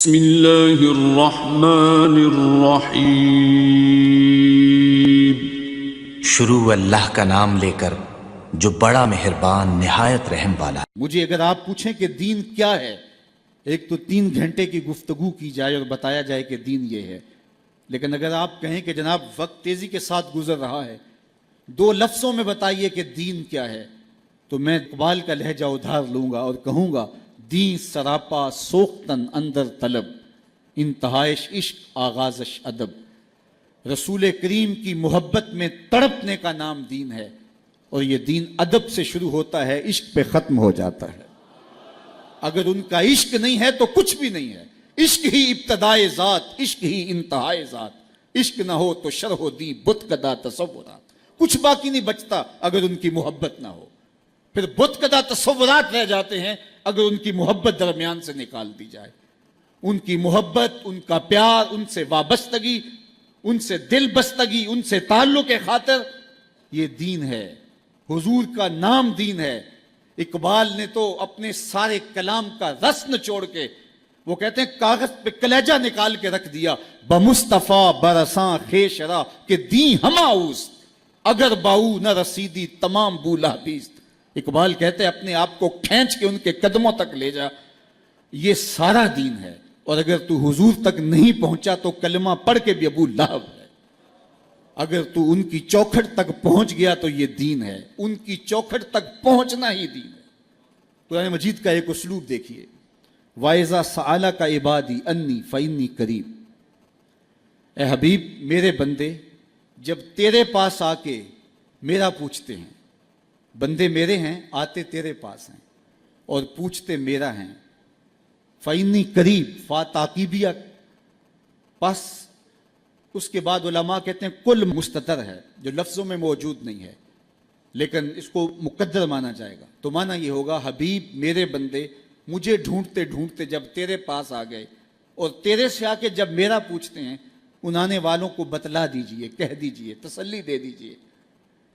بسم اللہ الرحمن الرحیم۔ شروع اللہ کا نام لے کر جو بڑا مہربان نہایت رحم والا۔ مجھے اگر آپ پوچھیں کہ دین کیا ہے، ایک تو 3 گھنٹے کی گفتگو کی جائے اور بتایا جائے کہ دین یہ ہے، لیکن اگر آپ کہیں کہ جناب وقت تیزی کے ساتھ گزر رہا ہے، 2 لفظوں میں بتائیے کہ دین کیا ہے، تو میں اقبال کا لہجہ ادھار لوں گا اور کہوں گا دین سراپا سوختن اندر طلب، انتہائش عشق آغازش ادب۔ رسول کریم کی محبت میں تڑپنے کا نام دین ہے، اور یہ دین ادب سے شروع ہوتا ہے، عشق پہ ختم ہو جاتا ہے۔ اگر ان کا عشق نہیں ہے تو کچھ بھی نہیں ہے۔ عشق ہی ابتدائے ذات، عشق ہی انتہائے ذات۔ عشق نہ ہو تو شرح و دی بت کدا تصورات، کچھ باقی نہیں بچتا اگر ان کی محبت نہ ہو۔ پھر بت کدا تصورات رہ جاتے ہیں اگر ان کی محبت درمیان سے نکال دی جائے۔ ان کی محبت، ان کا پیار، ان سے وابستگی، ان سے دل بستگی، ان سے تعلق خاطر، یہ دین ہے۔ حضور کا نام دین ہے۔ اقبال نے تو اپنے سارے کلام کا رس نچوڑ کے، وہ کہتے ہیں کاغذ پہ کلیجہ نکال کے رکھ دیا، بمصطفیٰ برساں خیشرا کہ دین ہما اوست، اگر باؤ نہ رسیدی تمام بولا بیست۔ اقبال کہتے ہیں اپنے آپ کو کھینچ کے ان کے قدموں تک لے جا، یہ سارا دین ہے۔ اور اگر تو حضور تک نہیں پہنچا تو کلمہ پڑھ کے بھی ابو لہب ہے۔ اگر تو ان کی چوکھٹ تک پہنچ گیا تو یہ دین ہے۔ ان کی چوکھٹ تک پہنچنا ہی دین ہے۔ قرآن مجید کا ایک اسلوب دیکھیے، وَإِذَا سَأَلَكَ عِبَادِي أَنِّي فَإِنِّي قَرِيبٌ۔ اے حبیب، میرے بندے جب تیرے پاس آ کے میرا پوچھتے ہیں، بندے میرے ہیں، آتے تیرے پاس ہیں اور پوچھتے میرا ہیں، فَإِنِّي قریب، فا تعقیبیہ، پس اس کے بعد علماء کہتے ہیں کل مستتر ہے، جو لفظوں میں موجود نہیں ہے لیکن اس کو مقدر مانا جائے گا، تو مانا یہ ہوگا حبیب میرے بندے مجھے ڈھونڈتے ڈھونڈتے جب تیرے پاس آ گئے اور تیرے سے آ کے جب میرا پوچھتے ہیں، ان آنے والوں کو بتلا دیجئے، کہہ دیجئے، تسلی دے دیجئے،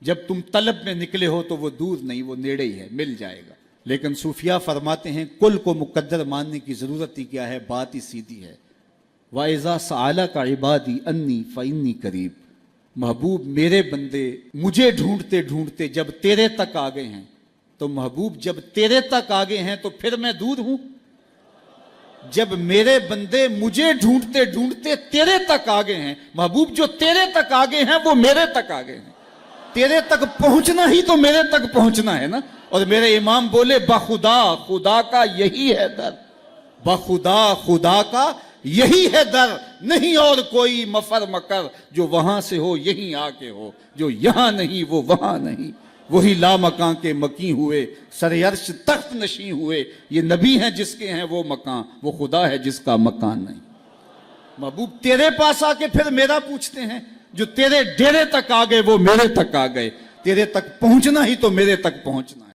جب تم طلب میں نکلے ہو تو وہ دور نہیں، وہ نیڑے ہی ہے، مل جائے گا۔ لیکن صوفیاء فرماتے ہیں کل کو مقدر ماننے کی ضرورت ہی کیا ہے، بات ہی سیدھی ہے۔ وَإِذَا سَأَلَكَ عِبَادِي أَنِّي فَإِنِّي قَرِيبٌ۔ محبوب میرے بندے مجھے ڈھونڈتے ڈھونڈتے جب تیرے تک آ گئے ہیں، تو محبوب جب تیرے تک آ گئے ہیں تو پھر میں دور ہوں؟ جب میرے بندے مجھے ڈھونڈتے ڈھونڈتے تیرے تک آ گئے ہیں، محبوب جو تیرے تک آ گئے ہیں وہ میرے تک آ گئے ہیں۔ تیرے تک پہنچنا ہی تو میرے تک پہنچنا ہے نا۔ اور میرے امام بولے بخدا خدا کا یہی ہے در، بخدا خدا کا یہی ہے در، نہیں اور کوئی مفر مکر، جو وہاں سے ہو یہیں آ کے ہو، جو یہاں نہیں وہ وہاں نہیں، وہی لامکاں کے مکیں ہوئے، سر عرش تخت نشیں ہوئے۔ یہ نبی ہیں جس کے ہیں وہ مکان، وہ خدا ہے جس کا مکان نہیں۔ محبوب تیرے پاس آ کے پھر میرا پوچھتے ہیں، جو تیرے ڈیرے تک آ گئے وہ میرے تک آ گئے۔ تیرے تک پہنچنا ہی تو میرے تک پہنچنا ہے۔